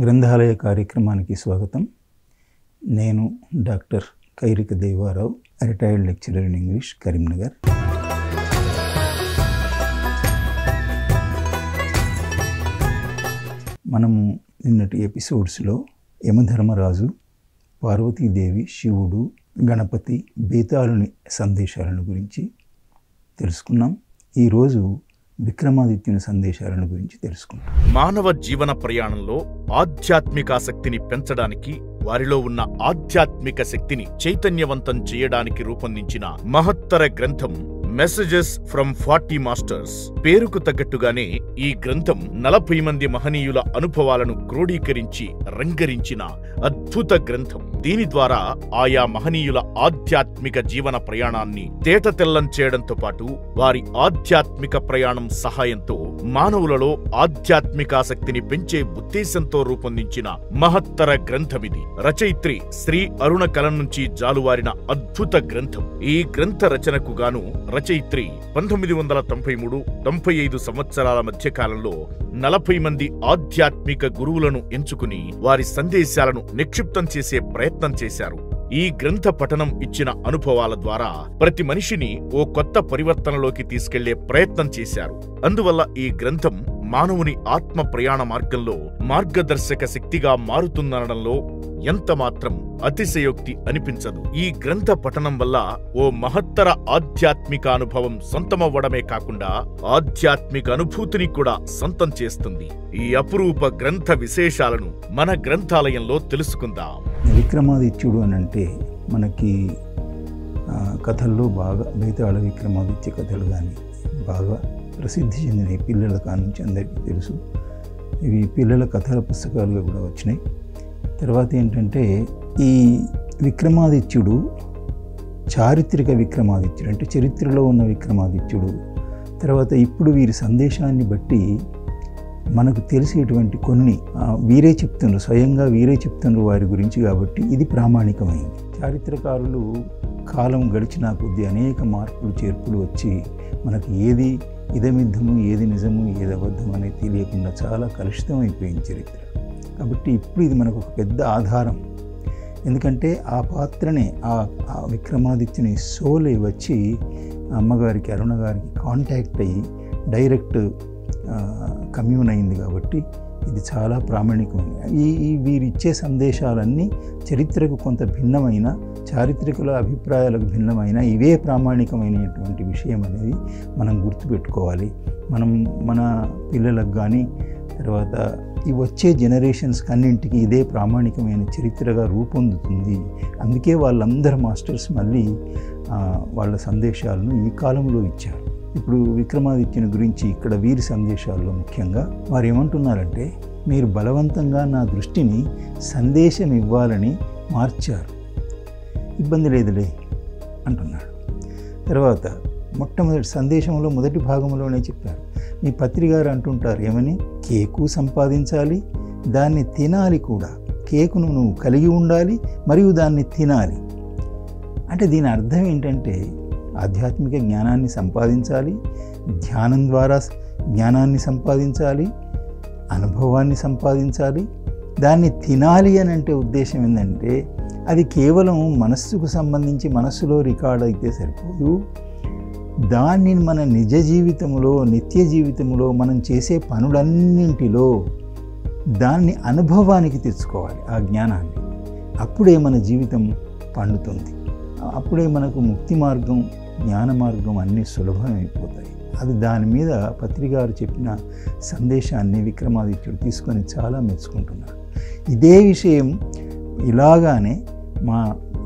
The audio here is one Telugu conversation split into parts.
గ్రంథాలయ కార్యక్రమానికి స్వాగతం. నేను doctor Kairika Devarao, retired lecturer in English, Karimnagar. మనము నిన్నటి ఎపిసోడ్స్లో యమధర్మరాజు, పార్వతీదేవి, శివుడు, గణపతి, బేతాళుని సందేశాలను గురించి తెలుసుకున్నాం. ఈరోజు విక్రమాదిత్యుని సందేశాలను గురించి తెలుసుకుంటాం. మానవ జీవన ప్రయాణంలో ఆధ్యాత్మికాసక్తిని పెంచడానికి, వారిలో ఉన్న ఆధ్యాత్మిక శక్తిని చైతన్యవంతం చేయడానికి రూపొందించిన మహత్తర గ్రంథం మెసేజెస్ ఫ్రమ్ 40 మాస్టర్స్. పేరుకు తగ్గట్టుగానే ఈ గ్రంథం 40 మంది మహనీయుల అనుభవాలను క్రోడీకరించి రంగరించిన అద్భుత గ్రంథం. దీని ద్వారా ఆయా మహనీయుల ఆధ్యాత్మిక జీవన ప్రయాణాన్ని తేటతెల్లం చేయడంతో పాటు వారి ఆధ్యాత్మిక ప్రయాణం సహాయంతో మానవులలో ఆధ్యాత్మికాసక్తిని పెంచే ఉద్దేశంతో రూపొందించిన మహత్తర గ్రంథమిది. రచయిత్రి శ్రీ అరుణ కలం నుంచి జాలువారిన అద్భుత గ్రంథం. ఈ గ్రంథ రచనకు గాను రచయిత్రి 1993-95 సంవత్సరాల మధ్య కాలంలో 40 మంది ఆధ్యాత్మిక గురువులను ఎంచుకుని వారి సందేశాలను నిక్షిప్తం చేసే ప్రయత్నం చేశారు. ఈ గ్రంథ పఠనం ఇచ్చిన అనుభవాల ద్వారా ప్రతి మనిషిని ఓ కొత్త పరివర్తనలోకి తీసుకెళ్లే ప్రయత్నం చేశారు. అందువల్ల ఈ గ్రంథం మానవుని ఆత్మ ప్రయాణ మార్గంలో మార్గదర్శక శక్తిగా మారుతుందనడంలో ఎంతమాత్రం అతిశయోక్తి అనిపించదు. ఈ గ్రంథ పఠనం వల్ల ఓ మహత్తర ఆధ్యాత్మిక అనుభవం సొంతమవ్వడమే కాకుండా ఆధ్యాత్మిక అనుభూతిని కూడా సొంతం చేస్తుంది. ఈ అపురూప గ్రంథ విశేషాలను మన గ్రంథాలయంలో తెలుసుకుందాం. విక్రమాదిత్యుడు అనంటే మనకి కథల్లో బాగా బేతాళ విక్రమాదిత్య కథలు కానీ బాగా ప్రసిద్ధి చెందినవి. పిల్లల కానుంచి అందరికీ తెలుసు. ఇవి పిల్లల కథల పుస్తకాలుగా కూడా వచ్చినాయి. తర్వాత ఏంటంటే ఈ విక్రమాదిత్యుడు చారిత్రక విక్రమాదిత్యుడు, అంటే చరిత్రలో ఉన్న విక్రమాదిత్యుడు. తర్వాత ఇప్పుడు వీరి సందేశాన్ని బట్టి మనకు తెలిసేటువంటి కొన్ని వీరే చెప్తున్నారు, స్వయంగా వీరే చెప్తున్నారు వారి గురించి. కాబట్టి ఇది ప్రామాణికమైంది. చారిత్రకారులు కాలం గడిచిన కొద్దీ అనేక మార్పులు చేర్పులు వచ్చి మనకు ఏది ఇదమిద్దము, ఏది నిజము, ఏది అబద్ధం అనేది తెలియకుండా చాలా కలుషితం అయిపోయింది చరిత్ర. కాబట్టి ఇప్పుడు ఇది మనకు ఒక పెద్ద ఆధారం. ఎందుకంటే ఆ పాత్రనే ఆ విక్రమాదిత్యుని సోలే వచ్చి అమ్మగారికి, అరుణ గారికి కాంటాక్ట్ అయ్యి డైరెక్ట్ కమ్యూన్ అయింది. కాబట్టి ఇది చాలా ప్రామాణికమైనది. ఈ వీరిచ్చే సందేశాలన్నీ చరిత్రకు కొంత భిన్నమైన, చారిత్రకుల అభిప్రాయాలకు భిన్నమైన ఇవే ప్రామాణికమైనటువంటి విషయం అనేది మనం గుర్తుపెట్టుకోవాలి. మనం మన పిల్లలకు కానీ తర్వాత ఈ వచ్చే జనరేషన్స్కి అన్నింటికి ఇదే ప్రామాణికమైన చరిత్రగా రూపొందుతుంది. అందుకే వాళ్ళందరూ మాస్టర్స్ మళ్ళీ వాళ్ళ సందేశాలను ఈ కాలంలో ఇచ్చారు. ఇప్పుడు విక్రమాదిత్యుని గురించి ఇక్కడ వీరి సందేశాల్లో ముఖ్యంగా వారు ఏమంటున్నారంటే, మీరు బలవంతంగా నా దృష్టిని సందేశం ఇవ్వాలని మార్చారు, ఇబ్బంది లేదులే అంటున్నాడు. తర్వాత మొట్టమొదటి సందేశంలో మొదటి భాగంలోనే చెప్పారు, మీ పత్రికారు అంటుంటారు ఏమని, కేకు సంపాదించాలి, దాన్ని తినాలి కూడా. కేకును నువ్వు కలిగి ఉండాలి మరియు దాన్ని తినాలి. అంటే దీని అర్థం ఏంటంటే ఆధ్యాత్మిక జ్ఞానాన్ని సంపాదించాలి, ధ్యానం ద్వారా జ్ఞానాన్ని సంపాదించాలి, అనుభవాన్ని సంపాదించాలి, దాన్ని తినాలి అని అంటే ఉద్దేశం ఏంటంటే అది కేవలం మనస్సుకు సంబంధించి మనస్సులో రికార్డ్ అయితే సరిపోదు. దాన్ని మన నిజ జీవితంలో, నిత్య జీవితంలో మనం చేసే పనులన్నింటిలో దాన్ని అనుభవానికి తెచ్చుకోవాలి, ఆ జ్ఞానాన్ని. అప్పుడే మన జీవితం పండుతుంది. అప్పుడే మనకు ముక్తి మార్గం, జ్ఞాన మార్గం అన్నీ సులభమైపోతాయి. అది దాని మీద పత్రికారు చెప్పిన సందేశాన్ని విక్రమాదిత్యుడు తీసుకొని చాలా మెచ్చుకుంటున్నాడు. ఇదే విషయం ఇలాగానే మా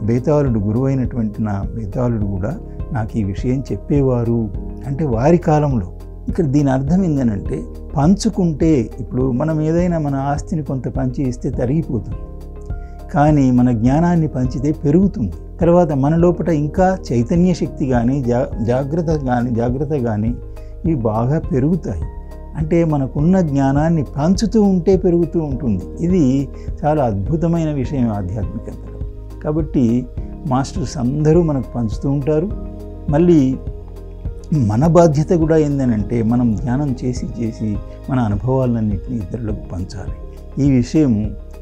బేతాళుడు, గురువైనటువంటి నా బేతాళుడు కూడా నాకు ఈ విషయం చెప్పేవారు. అంటే వారి కాలంలో. ఇక్కడ దీని అర్థం ఏంటంటే పంచుకుంటే, ఇప్పుడు మనం ఏదైనా మన ఆస్తిని కొంత పంచి ఇస్తే తరిగిపోతుంది, కానీ మన జ్ఞానాన్ని పంచితే పెరుగుతుంది. తర్వాత మన లోపల ఇంకా చైతన్య శక్తి కానీ జాగ్రత్త కానీ ఇవి బాగా పెరుగుతాయి. అంటే మనకున్న జ్ఞానాన్ని పంచుతూ ఉంటే పెరుగుతూ ఉంటుంది. ఇది చాలా అద్భుతమైన విషయం ఆధ్యాత్మికతలో. కాబట్టి మాస్టర్స్ అందరూ మనకు పంచుతూ ఉంటారు. మళ్ళీ మన బాధ్యత కూడా ఏంటంటే మనం ధ్యానం చేసి మన అనుభవాలన్నింటినీ ఇతరులకు పంచాలి. ఈ విషయం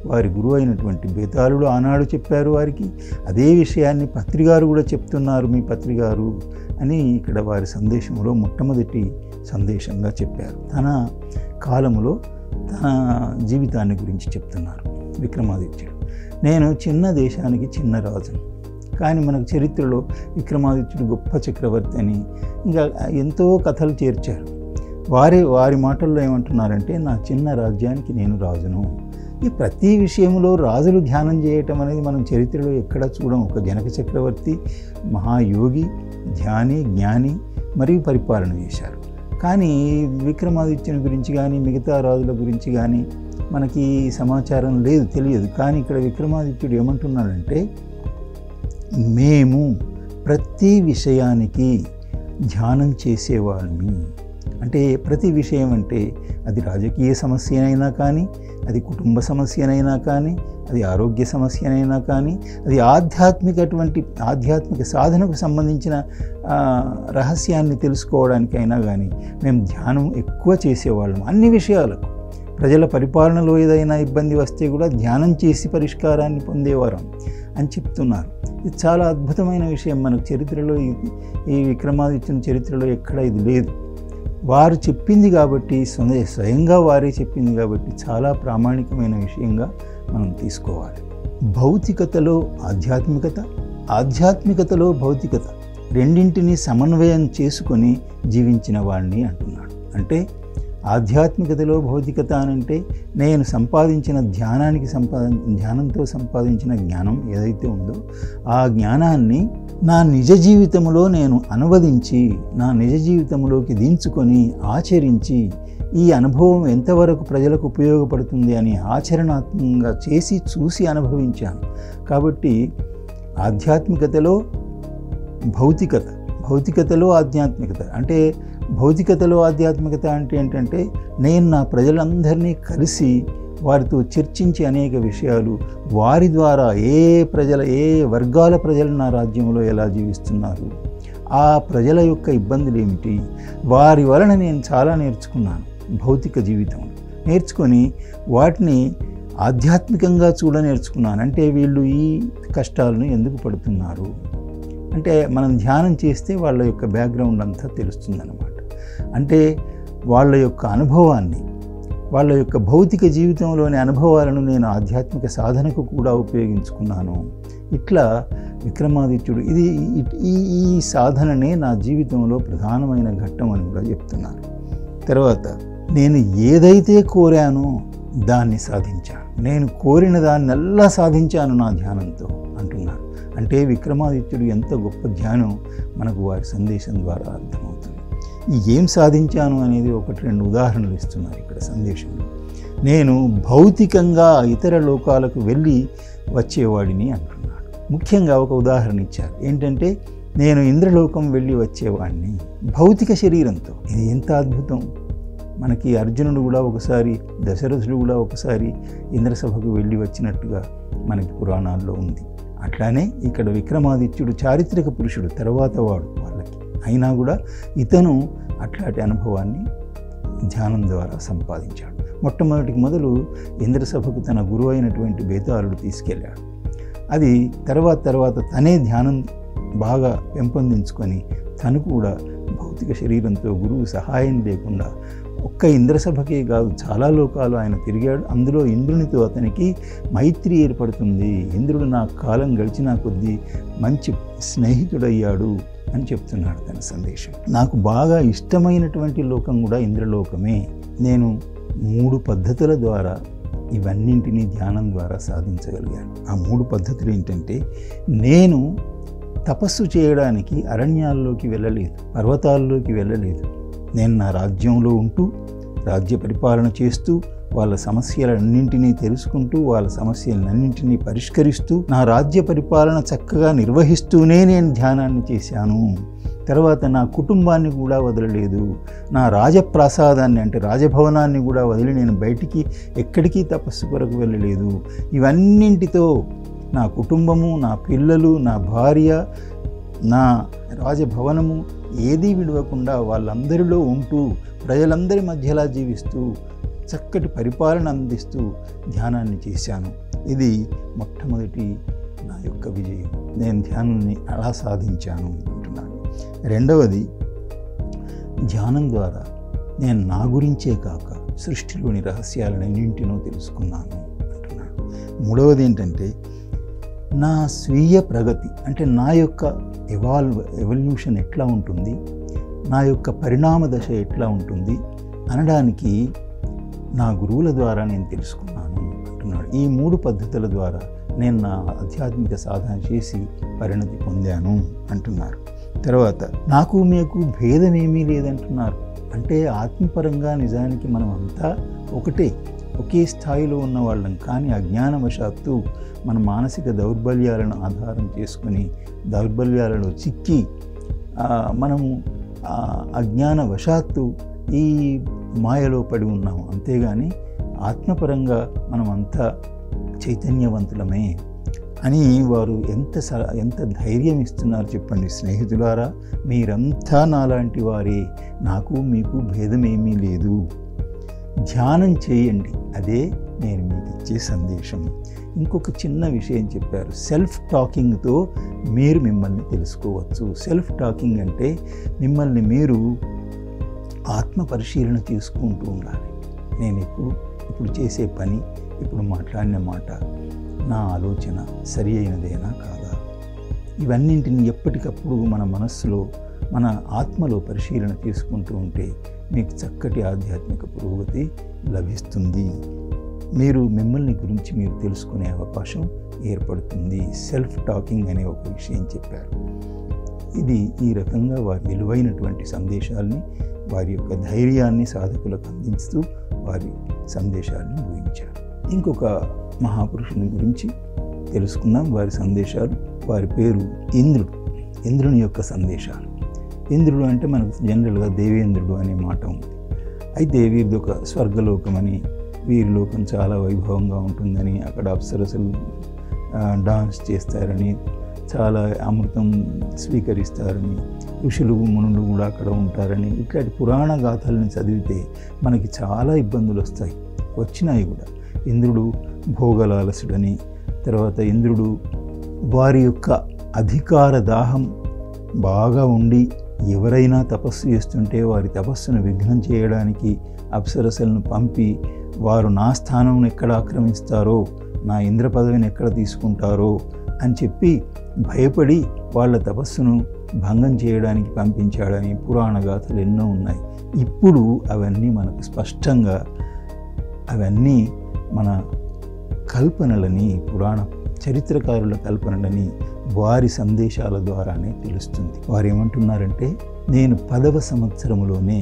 వారి గురువు అయినటువంటి బేతాళుడు ఆనాడు చెప్పారు వారికి. అదే విషయాన్ని పత్రిగారు కూడా చెప్తున్నారు, మీ పత్రిగారు అని ఇక్కడ వారి సందేశంలో మొట్టమొదటి సందేశంగా చెప్పారు. తన కాలములో తన జీవితాన్ని గురించి చెప్తున్నారు విక్రమాదిత్యుడు. నేను చిన్న దేశానికి చిన్న రాజును, కానీ మనకు చరిత్రలో విక్రమాదిత్యుడు గొప్ప చక్రవర్తి అని ఇంకా ఎంతో కథలు చేర్చారు. వారి మాటల్లో ఏమంటున్నారంటే, నా చిన్న రాజ్యానికి నేను రాజును. ఈ ప్రతి విషయంలో రాజులు ధ్యానం చేయటం అనేది మనం చరిత్రలో ఎక్కడ చూడం. ఒక జనక చక్రవర్తి మహాయోగి, ధ్యాని, జ్ఞాని మరియు పరిపాలన చేశారు. కానీ విక్రమాదిత్యుని గురించి కానీ మిగతా రాజుల గురించి కానీ మనకి సమాచారం లేదు, తెలియదు. కానీ ఇక్కడ విక్రమాదిత్యుడు ఏమంటున్నాడంటే, మేము ప్రతి విషయానికి ధ్యానం చేసేవాళ్ళని. అంటే ప్రతి విషయం అంటే అది రాజకీయ సమస్యనైనా కానీ, అది కుటుంబ సమస్యనైనా కానీ, అది ఆరోగ్య సమస్యనైనా కానీ, అది ఆధ్యాత్మిక సాధనకు సంబంధించిన రహస్యాన్ని తెలుసుకోవడానికైనా కానీ మేము ధ్యానం ఎక్కువ చేసేవాళ్ళం. అన్ని విషయాలకు ప్రజల పరిపాలనలో ఏదైనా ఇబ్బంది వస్తే కూడా ధ్యానం చేసి పరిష్కారాన్ని పొందేవారం అని చెప్తున్నారు. ఇది చాలా అద్భుతమైన విషయం. మనకు చరిత్రలో ఈ విక్రమాదిత్యుని చరిత్రలో ఎక్కడ ఇది లేదు. వారు చెప్పింది కాబట్టి, స్వయంగా వారే చెప్పింది కాబట్టి చాలా ప్రామాణికమైన విషయంగా మనం తీసుకోవాలి. భౌతికతలో ఆధ్యాత్మికత, ఆధ్యాత్మికతలో భౌతికత రెండింటినీ సమన్వయం చేసుకొని జీవించిన వాడిని అంటున్నాడు. అంటే ఆధ్యాత్మికతలో భౌతికత అనంటే నేను సంపాదించిన ధ్యానంతో సంపాదించిన జ్ఞానం ఏదైతే ఉందో ఆ జ్ఞానాన్ని నా నిజ జీవితంలో నేను అనువదించి, నా నిజ జీవితంలోకి దించుకొని ఆచరించి, ఈ అనుభవం ఎంతవరకు ప్రజలకు ఉపయోగపడుతుంది అని ఆచరణాత్మకంగా చేసి చూసి అనుభవించాను. కాబట్టి ఆధ్యాత్మికతలో భౌతికత, భౌతికతలో ఆధ్యాత్మికత. అంటే భౌతికతలో ఆధ్యాత్మికత అంటే ఏంటంటే, నేను నా ప్రజలందరినీ కలిసి వారితో చర్చించి అనేక విషయాలు, వారి ద్వారా ఏ వర్గాల ప్రజలు నా రాజ్యంలో ఎలా జీవిస్తున్నారు, ఆ ప్రజల యొక్క ఇబ్బందులు ఏమిటి, వారి వలన నేను చాలా నేర్చుకున్నాను. భౌతిక జీవితంలో నేర్చుకొని వాటిని ఆధ్యాత్మికంగా నేర్చుకున్నాను. అంటే వీళ్ళు ఈ కష్టాలను ఎందుకు పడుతున్నారు అంటే మనం ధ్యానం చేస్తే వాళ్ళ యొక్క బ్యాక్గ్రౌండ్ అంతా తెలుస్తుందన్నమాట. అంటే వాళ్ళ యొక్క అనుభవాన్ని, వాళ్ళ యొక్క భౌతిక జీవితంలోని అనుభవాలను నేను ఆధ్యాత్మిక సాధనకు కూడా ఉపయోగించుకున్నాను. ఇట్లా విక్రమాదిత్యుడు ఈ సాధననే నా జీవితంలో ప్రధానమైన ఘట్టం అని కూడా చెప్తున్నారు. తర్వాత నేను ఏదైతే కోరానో దాన్ని సాధించాను, నేను కోరిన దాన్నెల్లా సాధించాను నా ధ్యానంతో అంటున్నాడు. అంటే విక్రమాదిత్యుడు ఎంత గొప్ప ధ్యానం మనకు వారి సందేశం ద్వారా అర్థమవుతుంది. ఏం సాధించాను అనేది 1-2 ఉదాహరణలు ఇస్తున్నారు ఇక్కడ సందేశంలో. నేను భౌతికంగా ఇతర లోకాలకు వెళ్ళి వచ్చేవాడిని అంటున్నాడు. ముఖ్యంగా ఒక ఉదాహరణ ఇచ్చారు. ఏంటంటే, నేను ఇంద్రలోకం వెళ్ళి వచ్చేవాడిని భౌతిక శరీరంతో. ఇది ఎంత అద్భుతం! మనకి అర్జునుడు కూడా ఒకసారి, దశరథుడు కూడా ఒకసారి ఇంద్రసభకు వెళ్ళి వచ్చినట్టుగా మనకి పురాణాల్లో ఉంది. అట్లానే ఇక్కడ విక్రమాదిత్యుడు చారిత్రక పురుషుడు, తర్వాత వాడు వాళ్ళకి, అయినా కూడా ఇతను అట్లాంటి అనుభవాన్ని ధ్యానం ద్వారా సంపాదించాడు. మొదలు ఇంద్రసభకు తన గురువు అయినటువంటి బేతాళుడు తీసుకెళ్ళాడు. అది తర్వాత తనే ధ్యానం బాగా పెంపొందించుకొని తను కూడా భౌతిక శరీరంతో గురువు సహాయం లేకుండా ఒక్క ఇంద్రసభకే కాదు చాలా లోకాలు ఆయన తిరిగాడు. అందులో ఇంద్రునితో అతనికి మైత్రి ఏర్పడుతుంది. ఇంద్రుడు నా కాలం గడిచిన కొద్దీ మంచి స్నేహితుడయ్యాడు అని చెప్తున్నాడు తన సందేశం. నాకు బాగా ఇష్టమైనటువంటి లోకం కూడా ఇంద్రలోకమే. నేను 3 పద్ధతుల ద్వారా ఇవన్నింటినీ ధ్యానం ద్వారా సాధించగలిగాను. ఆ 3 పద్ధతులు ఏంటంటే, నేను తపస్సు చేయడానికి అరణ్యాల్లోకి వెళ్ళలేదు, పర్వతాల్లోకి వెళ్ళలేదు. నేను నా రాజ్యంలో ఉంటూ రాజ్య పరిపాలన చేస్తూ వాళ్ళ సమస్యలన్నింటినీ తెలుసుకుంటూ వాళ్ళ సమస్యలన్నింటినీ పరిష్కరిస్తూ నా రాజ్య పరిపాలన చక్కగా నిర్వహిస్తూనే నేను ధ్యానాన్ని చేశాను. తర్వాత నా కుటుంబాన్ని కూడా వదలలేదు. నా రాజప్రాసాదాన్ని అంటే రాజభవనాన్ని కూడా వదిలి నేను బయటికి ఎక్కడికి తపస్సు కొరకు వెళ్ళలేదు. ఇవన్నింటితో నా కుటుంబము, నా పిల్లలు, నా భార్య, నా రాజభవనము ఏదీ విడవకుండా వాళ్ళందరిలో ఉంటూ ప్రజలందరి మధ్యలా జీవిస్తూ చక్కటి పరిపాలన అందిస్తూ ధ్యానాన్ని చేశాను. ఇది మొట్టమొదటి నా యొక్క విజయం. నేను ధ్యానాన్ని అలా సాధించాను అంటున్నాను. రెండవది, ధ్యానం ద్వారా నేను నా గురించే కాక సృష్టిలోని రహస్యాలన్నింటినో తెలుసుకున్నాను అంటున్నాను. మూడవది ఏంటంటే, నా స్వీయ ప్రగతి అంటే నా యొక్క ఎవల్యూషన్ ఎట్లా ఉంటుంది, నా యొక్క పరిణామ దశ ఎట్లా ఉంటుంది అనడానికి నా గురువుల ద్వారా నేను తెలుసుకున్నాను అంటున్నాడు. ఈ 3 పద్ధతుల ద్వారా నేను నా ఆధ్యాత్మిక సాధన చేసి పరిణతి పొందాను అంటున్నారు. తర్వాత, నాకు మీకు భేదమేమీ లేదంటున్నారు. అంటే ఆత్మపరంగా నిజానికి మనం అంతా ఒకటే, ఒకే స్థాయిలో ఉన్న వాళ్ళం. కానీ అజ్ఞానవశాత్తు మన మానసిక దౌర్బల్యాలను ఆధారం చేసుకుని దౌర్బల్యాలలో చిక్కి మనము అజ్ఞానవశాత్తు ఈ మాయలో పడి ఉన్నాము. అంతేగాని ఆత్మపరంగా మనమంతా చైతన్యవంతులమే అని వారు ఎంత ధైర్యం ఇస్తున్నారు చెప్పండి. స్నేహితులారా, మీరంతా నాలాంటి వారే, నాకు మీకు భేదమేమీ లేదు. ధ్యానం చేయండి, అదే నేను మీకు ఇచ్చే సందేశం. ఇంకొక చిన్న విషయం చెప్పారు, సెల్ఫ్ టాకింగ్తో మీరు మిమ్మల్ని తెలుసుకోవచ్చు. సెల్ఫ్ టాకింగ్ అంటే మిమ్మల్ని మీరు ఆత్మ పరిశీలన చేసుకుంటూ ఉండాలి. నేను ఇప్పుడు చేసే పని, ఇప్పుడు మాట్లాడిన మాట, నా ఆలోచన సరి అయినదేనా కాదా, ఇవన్నింటిని ఎప్పటికప్పుడు మన మనస్సులో, మన ఆత్మలో పరిశీలన చేసుకుంటూ ఉంటే మీకు చక్కటి ఆధ్యాత్మిక పురోగతి లభిస్తుంది. మీరు మిమ్మల్ని గురించి మీరు తెలుసుకునే అవకాశం ఏర్పడుతుంది. సెల్ఫ్ టాకింగ్ అనే ఒక విషయం చెప్పారు. ఇది ఈ రకంగా వారి విలువైనటువంటి సందేశాలని, వారి యొక్క ధైర్యాన్ని సాధకులకు అందిస్తూ వారి సందేశాలను ముగించారు. ఇంకొక మహాపురుషుని గురించి తెలుసుకుందాం, వారి సందేశాలు. వారి పేరు ఇంద్రుడు. ఇంద్రుని యొక్క సందేశాలు. ఇంద్రుడు అంటే మనకు జనరల్గా దేవేంద్రుడు అనే మాట ఉంది. అయితే వీరిది ఒక స్వర్గలోకమని, వీరి లోకం చాలా వైభవంగా ఉంటుందని, అక్కడ అప్సరసలు డాన్స్ చేస్తారని, చాలా అమృతం స్వీకరిస్తారని, ఋషులు మునులు కూడా అక్కడ ఉంటారని, ఇట్లాంటి పురాణ గాథలను చదివితే మనకి చాలా ఇబ్బందులు వస్తాయి, వచ్చినాయి కూడా. ఇంద్రుడు భోగలాలసుడని, తర్వాత ఇంద్రుడు వారి యొక్క అధికార దాహం బాగా ఉండి ఎవరైనా తపస్సు చేస్తుంటే వారి తపస్సును విఘ్నం చేయడానికి అప్సరసలను పంపి, వారు నా స్థానం ఎక్కడ ఆక్రమిస్తారో, నా ఇంద్ర పదవిని ఎక్కడ తీసుకుంటారో అని చెప్పి భయపడి వాళ్ళ తపస్సును భంగం చేయడానికి పంపించాడని పురాణ గాథలు ఎన్నో ఉన్నాయి. ఇప్పుడు అవన్నీ మనకు స్పష్టంగా, అవన్నీ మన కల్పనలని, పురాణ చరిత్రకారుల కల్పనలని వారి సందేశాల ద్వారానే తెలుస్తుంది. వారు ఏమంటున్నారంటే, నేను 10వ సంవత్సరంలోనే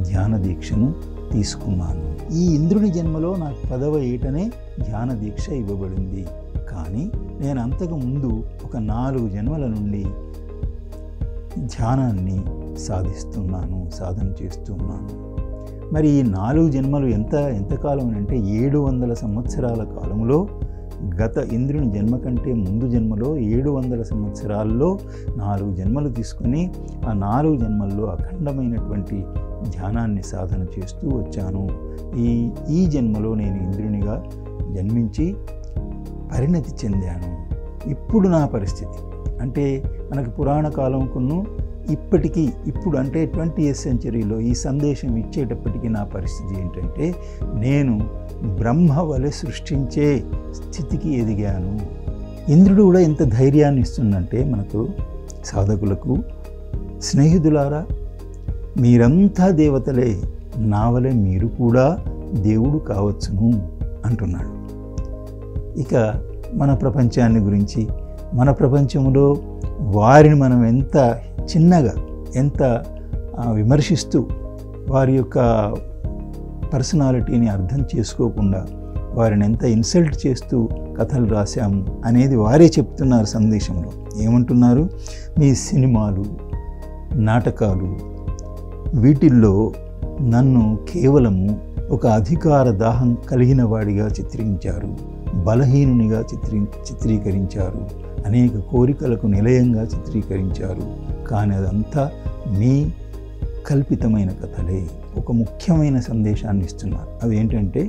ధ్యాన దీక్షను తీసుకున్నాను. ఈ ఇంద్రుని జన్మలో నాకు 10వ ఏటనే ధ్యాన దీక్ష ఇవ్వబడింది. కానీ నేను అంతకు ముందు ఒక 4 జన్మల నుండి ధ్యానాన్ని సాధన చేస్తున్నాను. మరి ఈ 4 జన్మలు ఎంతకాలం అంటే 700 సంవత్సరాల కాలంలో, గత ఇంద్రుని జన్మ కంటే ముందు జన్మలో 700 సంవత్సరాల్లో 4 జన్మలు తీసుకొని ఆ 4 జన్మల్లో అఖండమైనటువంటి ధ్యానాన్ని సాధన చేస్తూ వచ్చాను. ఈ జన్మలో నేను ఇంద్రునిగా జన్మించి పరిణతి చెందాను. ఇప్పుడు నా పరిస్థితి అంటే మనకు పురాణ కాలంకును ఇప్పుడు అంటే 20th సెంచరీలో ఈ సందేశం ఇచ్చేటప్పటికీ నా పరిస్థితి ఏంటంటే, నేను బ్రహ్మ వలె సృష్టించే స్థితికి ఎదిగాను. ఇంద్రుడు కూడా ఎంత ధైర్యాన్ని ఇస్తుందంటే మనకు సాధకులకు, స్నేహితులారా మీరంతా దేవతలే, నా వలె మీరు కూడా దేవుడు కావచ్చును అంటున్నాడు. ఇక మన ప్రపంచాన్ని గురించి, మన ప్రపంచంలో వారిని మనం ఎంత చిన్నగా, ఎంత విమర్శిస్తూ, వారి యొక్క పర్సనాలిటీని అర్థం చేసుకోకుండా వారిని ఎంత ఇన్సల్ట్ చేస్తూ కథలు రాశాము అనేది వారే చెప్తున్నారు సందేశంలో. ఏమంటున్నారు? మీ సినిమాలు, నాటకాలు, వీటిల్లో నన్ను కేవలము ఒక అధికార దాహం కలిగిన వాడిగా చిత్రించారు, బలహీనునిగా చిత్రీకరించారు, అనేక కోరికలకు నిలయంగా చిత్రీకరించారు. కానీ అదంతా మీ అకల్పితమైన కథలే ఒక ముఖ్యమైన సందేశాన్ని ఇస్తున్నారు. అదేంటంటే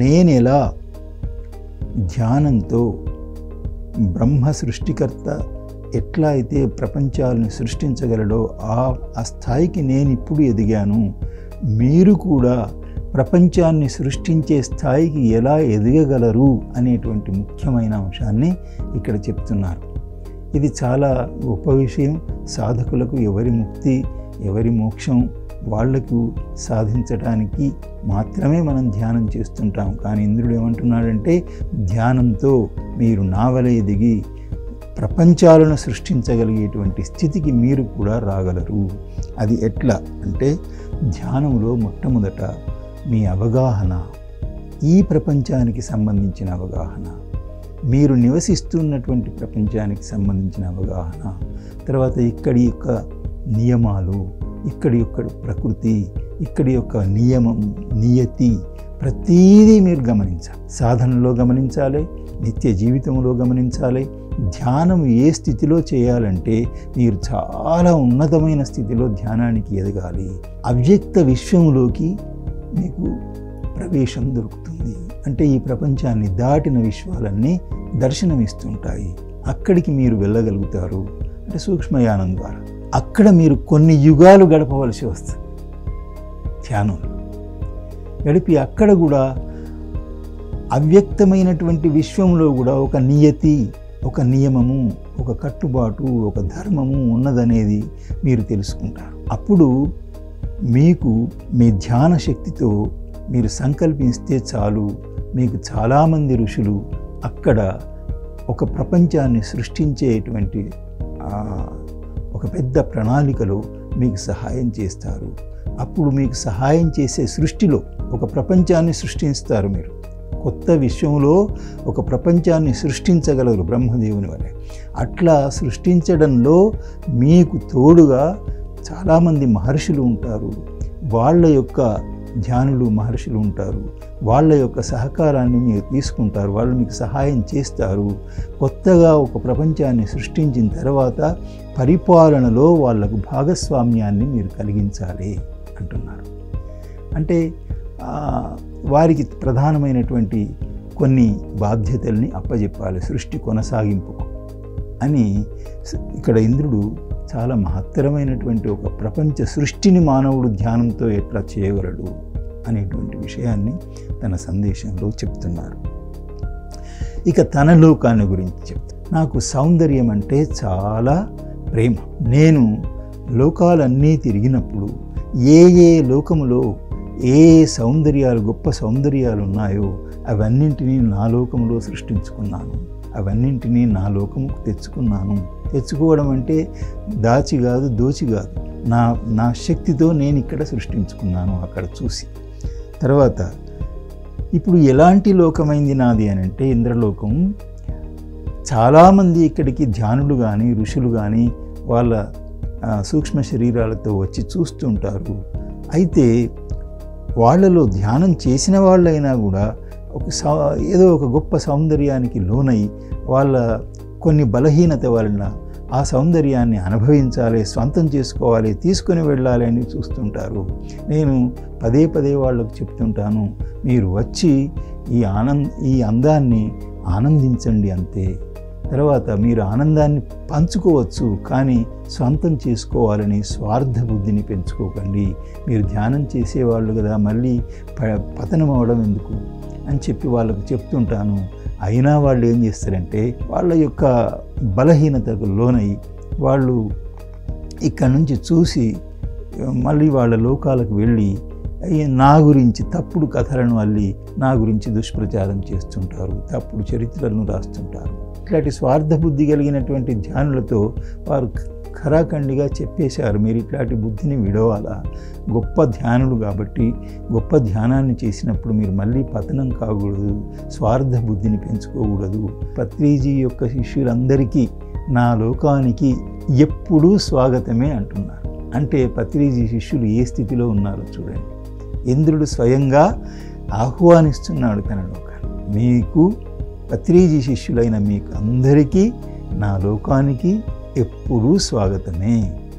నేనెలా ధ్యానంతో బ్రహ్మ సృష్టికర్త ఎట్లా అయితే ప్రపంచాలను సృష్టించగలడో ఆ స్థాయికి నేను ఇప్పుడు ఎదిగాను, మీరు కూడా ప్రపంచాన్ని సృష్టించే స్థాయికి ఎలా ఎదగగలరు అనేటువంటి ముఖ్యమైన అంశాన్ని ఇక్కడ చెప్తున్నారు. ఇది చాలా గొప్ప విషయం. సాధకులకు ఎవరి ముక్తి ఎవరి మోక్షం వాళ్లకు సాధించడానికి మాత్రమే మనం ధ్యానం చేస్తుంటాం. కానీ ఇంద్రుడు ఏమంటున్నాడంటే ధ్యానంతో మీరు నావలే దిగి ప్రపంచాలను సృష్టించగలిగేటువంటి స్థితికి మీరు కూడా రాగలరు. అది ఎట్లా అంటే ధ్యానంలో మొట్టమొదట మీ అవగాహన, ఈ ప్రపంచానికి సంబంధించిన అవగాహన, మీరు నివసిస్తున్నటువంటి ప్రపంచానికి సంబంధించిన అవగాహన, తర్వాత ఇక్కడి యొక్క నియమాలు, ఇక్కడి యొక్క ప్రకృతి, ఇక్కడి యొక్క నియతి ప్రతీదీ మీరు గమనించాలి. సాధనలో గమనించాలి, నిత్య జీవితంలో గమనించాలి. ధ్యానం ఏ స్థితిలో చేయాలంటే మీరు చాలా ఉన్నతమైన స్థితిలో ధ్యానానికి ఎదగాలి. అవ్యక్త విశ్వంలోకి మీకు ప్రవేశం దొరుకుతుంది. అంటే ఈ ప్రపంచాన్ని దాటిన విశ్వాలన్నీ దర్శనమిస్తుంటాయి. అక్కడికి మీరు వెళ్ళగలుగుతారు. అంటే సూక్ష్మయానం ద్వారా అక్కడ మీరు కొన్ని యుగాలు గడపవలసి వస్తుంది. ధ్యానంలో గడిపి అక్కడ కూడా అవ్యక్తమైనటువంటి విశ్వంలో కూడా ఒక నియతి, ఒక నియమము, ఒక కట్టుబాటు, ఒక ధర్మము ఉన్నదనేది మీరు తెలుసుకుంటారు. అప్పుడు మీకు మీ ధ్యాన శక్తితో మీరు సంకల్పిస్తే చాలు, మీకు చాలామంది ఋషులు అక్కడ ఒక ప్రపంచాన్ని సృష్టించేటువంటి ఒక పెద్ద ప్రణాళికలో మీకు సహాయం చేస్తారు. అప్పుడు మీకు సహాయం చేసే సృష్టిలో ఒక ప్రపంచాన్ని సృష్టిస్తారు. మీరు కొత్త విశ్వంలో ఒక ప్రపంచాన్ని సృష్టించగలరు బ్రహ్మదేవుని వలె. అట్లా సృష్టించడంలో మీకు తోడుగా చాలామంది మహర్షులు ఉంటారు. వాళ్ళ యొక్క ధ్యానులు మహర్షులు ఉంటారు. వాళ్ళ యొక్క సహకారాన్ని మీరు తీసుకుంటారు. వాళ్ళు మీకు సహాయం చేస్తారు. కొత్తగా ఒక ప్రపంచాన్ని సృష్టించిన తర్వాత పరిపాలనలో వాళ్లకు భాగస్వామ్యాన్ని మీరు కలిగించాలి అంటున్నారు. అంటే వారికి ప్రధానమైనటువంటి కొన్ని బాధ్యతల్ని అప్పజెప్పాలి సృష్టి కొనసాగింపుకు అని ఇక్కడ ఇంద్రుడు చాలా మహత్తరమైనటువంటి ఒక ప్రపంచ సృష్టిని మానవుడు ధ్యానంతో ఎట్లా చేయగలడు అనేటువంటి విషయాన్ని తన సందేశంలో చెప్తున్నారు. ఇక తన లోకాన్ని గురించి చెప్తాను. నాకు సౌందర్యం అంటే చాలా ప్రేమ. నేను లోకాలన్నీ తిరిగినప్పుడు ఏ లోకములో ఏ సౌందర్యాలు, గొప్ప సౌందర్యాలు ఉన్నాయో అవన్నింటినీ నా లోకంలో సృష్టించుకున్నాను. అవన్నింటినీ నా లోకముకు తెచ్చుకున్నాను. తెచ్చుకోవడం అంటే దాచి కాదు, దోచి కాదు. నా శక్తితో నేను ఇక్కడ సృష్టించుకున్నాను అక్కడ చూసి. తర్వాత ఇప్పుడు ఎలాంటి లోకమైంది నాది అని అంటే ఇంద్రలోకం. చాలామంది ఇక్కడికి ధ్యానులు కానీ ఋషులు కానీ వాళ్ళ సూక్ష్మ శరీరాలతో వచ్చి చూస్తుంటారు. అయితే వాళ్ళలో ధ్యానం చేసిన వాళ్ళైనా కూడా ఏదో ఒక గొప్ప సౌందర్యానికి లోనై వాళ్ళ కొన్ని బలహీనత వలన ఆ సౌందర్యాన్ని అనుభవించాలి, స్వంతం చేసుకోవాలి, తీసుకొని వెళ్ళాలి అని చూస్తుంటారు. నేను పదే పదే వాళ్ళకు చెప్తుంటాను, మీరు వచ్చి ఈ అందాన్ని ఆనందించండి అంతే. తర్వాత మీరు ఆనందాన్ని పంచుకోవచ్చు, కానీ స్వంతం చేసుకోవాలని స్వార్థ బుద్ధిని పెంచుకోకండి. మీరు ధ్యానం చేసేవాళ్ళు కదా, మళ్ళీ పతనం అవడం ఎందుకు అని చెప్పి వాళ్ళకు చెప్తుంటాను. అయినా వాళ్ళు ఏం చేస్తారంటే వాళ్ళ యొక్క బలహీనతకు లోనై వాళ్ళు ఇక్కడి నుంచి చూసి మళ్ళీ వాళ్ళ లోకాలకు వెళ్ళి నా గురించి తప్పుడు కథలను అల్లి నా గురించి దుష్ప్రచారం చేస్తుంటారు, తప్పుడు చరిత్రలను రాస్తుంటారు. ఇట్లాంటి స్వార్థ బుద్ధి కలిగినటువంటి ధ్యానులతో వారు ఖరాఖండిగా చెప్పేశారు, మీరు ఇట్లాంటి బుద్ధిని విడవాలా. గొప్ప ధ్యానులు కాబట్టి గొప్ప ధ్యానాన్ని చేసినప్పుడు మీరు మళ్ళీ పతనం కాకూడదు, స్వార్థ బుద్ధిని పెంచుకోకూడదు. పత్రిజీ యొక్క శిష్యులందరికీ నా లోకానికి ఎప్పుడూ స్వాగతమే అంటున్నారు. అంటే పత్రిజీ శిష్యులు ఏ స్థితిలో ఉన్నారో చూడండి. ఇంద్రుడు స్వయంగా ఆహ్వానిస్తున్నాడు తన లోకాన్ని. మీకు పత్రిజీ శిష్యులైన మీకు అందరికీ నా లోకానికి ఎప్పుడూ స్వాగతమే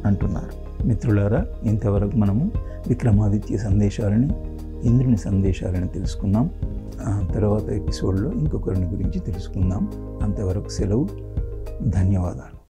అంటున్నారు. మిత్రులారా, ఇంతవరకు మనము విక్రమాదిత్య సందేశాలని, ఇంద్రుని సందేశాలని తెలుసుకున్నాం. తర్వాత ఎపిసోడ్లో ఇంకొకరిని గురించి తెలుసుకుందాం. అంతవరకు సెలవు. ధన్యవాదాలు.